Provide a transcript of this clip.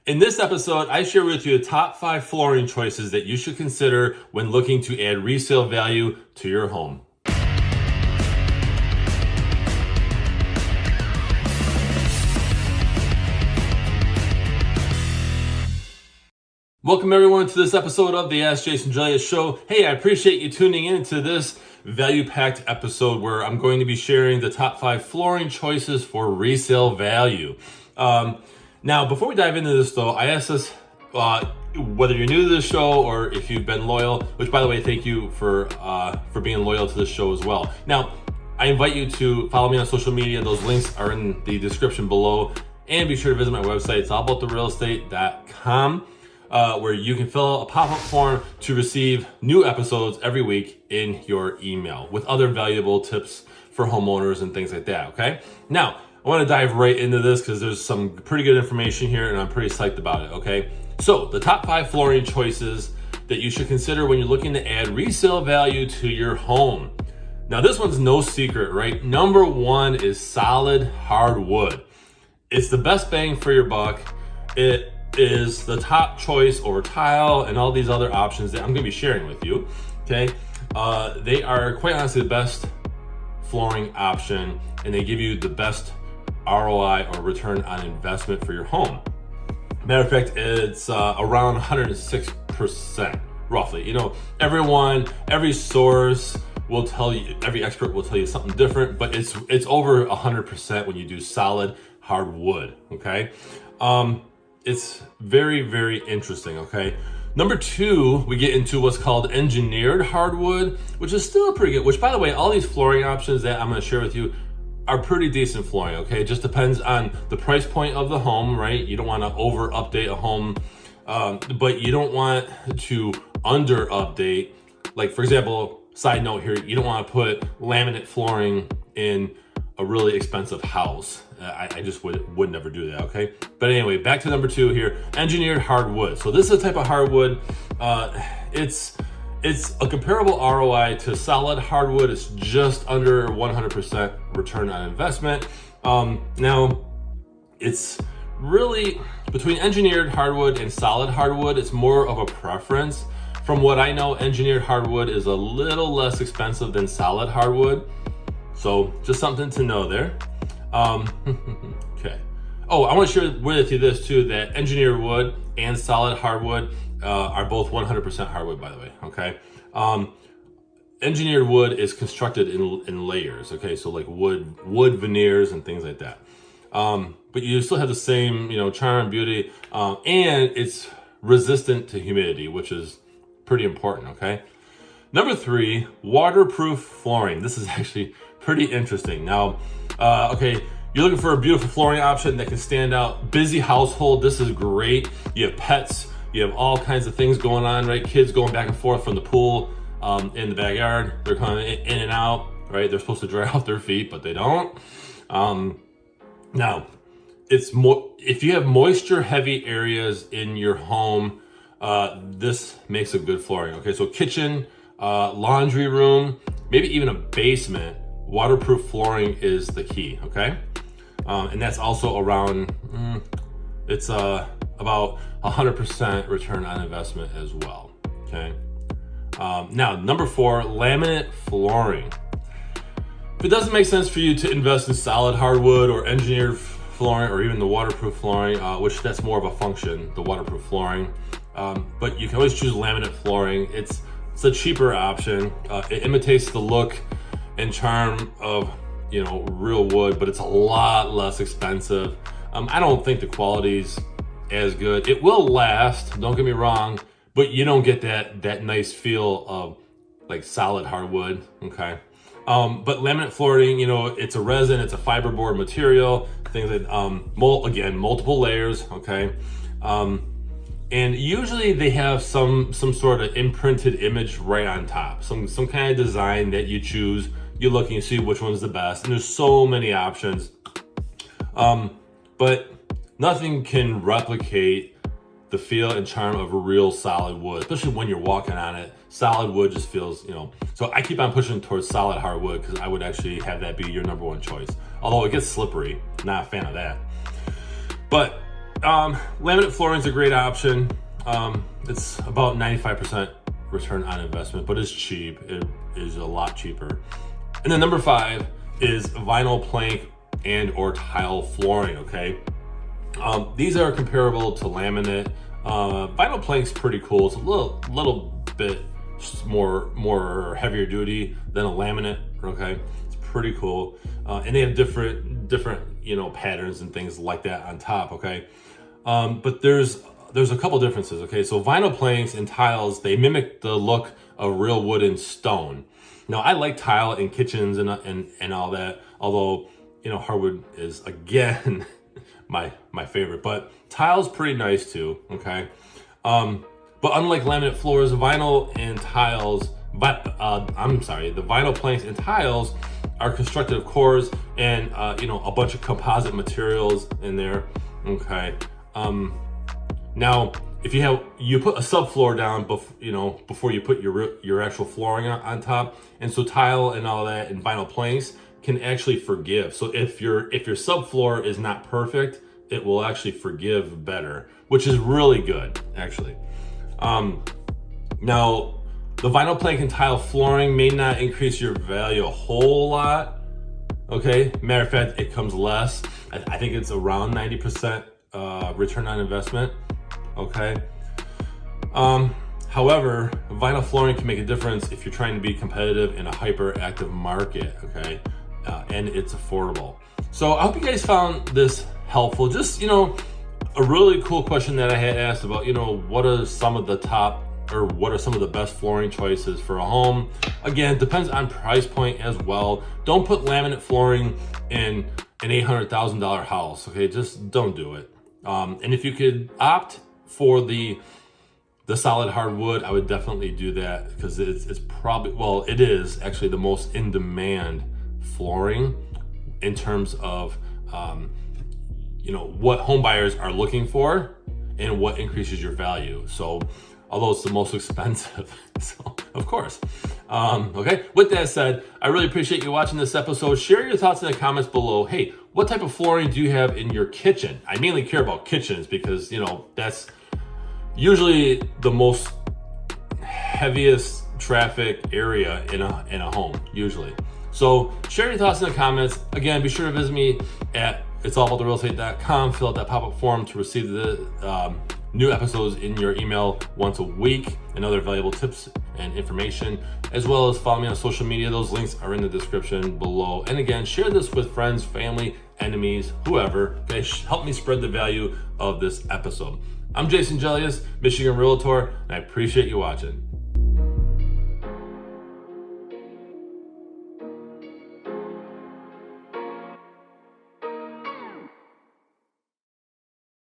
In this episode, I share with you the top 5 flooring choices that you should consider when looking to add resale value to your home. Welcome everyone to this episode of the AskJasonGelios show. Hey, I appreciate you tuning in to this value-packed episode where I'm going to be sharing the top 5 flooring choices for resale value. Now, before we dive into this though, I ask this, whether you're new to this show or if you've been loyal, which by the way, thank you for being loyal to this show as well. Now, I invite you to follow me on social media. Those links are in the description below, and be sure to visit my website. It's allabouttherealestate.com. Where you can fill out a pop-up form to receive new episodes every week in your email with other valuable tips for homeowners and things like that, okay? Now, I want to dive right into this because there's some pretty good information here and I'm pretty psyched about it, okay? So, the top 5 flooring choices that you should consider when you're looking to add resale value to your home. Now, this one's no secret, right? Number 1 is solid hardwood. It's the best bang for your buck. It is the top choice over tile and all these other options that I'm going to be sharing with you, okay? They are quite honestly the best flooring option, and they give you the best ROI or return on investment for your home. Matter of fact, it's around 106% roughly. You know, every source will tell you, every expert will tell you something different, but it's over 100% when you do solid hardwood, okay? It's very, very interesting, okay? Number 2, we get into what's called engineered hardwood, which is still pretty good, which by the way, all these flooring options that I'm gonna share with you are pretty decent flooring, okay? It just depends on the price point of the home, right? You don't wanna over update a home, but you don't want to under update. Like for example, side note here, you don't wanna put laminate flooring in a really expensive house. I just would never do that, okay? But anyway, back to number 2 here, engineered hardwood. So this is a type of hardwood, it's a comparable ROI to solid hardwood. It's just under 100% return on investment. Now, it's really, between engineered hardwood and solid hardwood, it's more of a preference. From what I know, engineered hardwood is a little less expensive than solid hardwood. So just something to know there. Okay. Oh, I want to share with you this too, that engineered wood and solid hardwood are both 100% hardwood, by the way, okay? Engineered wood is constructed in layers, okay? So like wood veneers and things like that. But you still have the same, charm, beauty, and it's resistant to humidity, which is pretty important, okay? Number 3, waterproof flooring. This is actually pretty interesting. Now, okay, you're looking for a beautiful flooring option that can stand out. Busy household, this is great. You have pets, you have all kinds of things going on, right? Kids going back and forth from the pool in the backyard. They're coming in and out, right? They're supposed to dry off their feet, but they don't. Now, if you have moisture heavy areas in your home, this makes a good flooring, okay? So kitchen, laundry room, maybe even a basement, waterproof flooring is the key, okay? And that's also around, it's about 100% return on investment as well, okay? Now, number 4, laminate flooring. If it doesn't make sense for you to invest in solid hardwood or engineered flooring or even the waterproof flooring, which that's more of a function, the waterproof flooring, but you can always choose laminate flooring. It's a cheaper option. It imitates the look and charm of, real wood, but it's a lot less expensive. I don't think the quality's as good. It will last, don't get me wrong, but you don't get that nice feel of like solid hardwood, okay? But laminate flooring, it's a resin, it's a fiberboard material, things that, multiple layers, okay? And usually they have some sort of imprinted image right on top, some kind of design that you choose. You look and you see which one's the best, and there's so many options. But nothing can replicate the feel and charm of a real solid wood, especially when you're walking on it. Solid wood just feels, so I keep on pushing towards solid hardwood because I would actually have that be your number 1 choice. Although it gets slippery, not a fan of that. But Laminate flooring is a great option. It's about 95% return on investment, but it's cheap. It is a lot cheaper. And then number 5 is vinyl plank and or tile flooring, okay? These are comparable to laminate. Vinyl plank's pretty cool. It's a little bit more heavier duty than a laminate, okay? It's pretty cool. And they have different patterns and things like that on top, okay? But there's a couple differences, okay? So vinyl planks and tiles, they mimic the look of real wood and stone. Now, I like tile in kitchens and all that, although, hardwood is, again, my favorite. But tile's pretty nice too, okay? But unlike laminate floors, vinyl and tiles, the vinyl planks and tiles are constructed of cores and, a bunch of composite materials in there, okay? Now, if you put a subfloor down, before you put your actual flooring on top, and so tile and all that and vinyl planks can actually forgive. So if your subfloor is not perfect, it will actually forgive better, which is really good, actually. Now, the vinyl plank and tile flooring may not increase your value a whole lot. Okay, matter of fact, it comes less. I think it's around 90% return on investment. Okay. However, vinyl flooring can make a difference if you're trying to be competitive in a hyperactive market. Okay, and it's affordable. So I hope you guys found this helpful. Just a really cool question that I had asked about, what are some of the best flooring choices for a home? Again, depends on price point as well. Don't put laminate flooring in an $800,000 house, okay? Just don't do it. And if you could opt for the solid hardwood, I would definitely do that, because it's probably, well, it is actually the most in demand flooring in terms of what home buyers are looking for and what increases your value. So although it's the most expensive, so of course. Okay, with that said, I really appreciate you watching this episode. Share your thoughts in the comments below. Hey, what type of flooring do you have in your kitchen? I mainly care about kitchens because, that's usually the most heaviest traffic area in a home, usually. So share your thoughts in the comments. Again, be sure to visit me at it'sallabouttherealestate.com. Fill out that pop-up form to receive the new episodes in your email once a week, and other valuable tips and information, as well as follow me on social media. Those links are in the description below. And again, share this with friends, family, enemies, whoever. Okay, help me spread the value of this episode. I'm Jason Gelios, Michigan Realtor, and I appreciate you watching.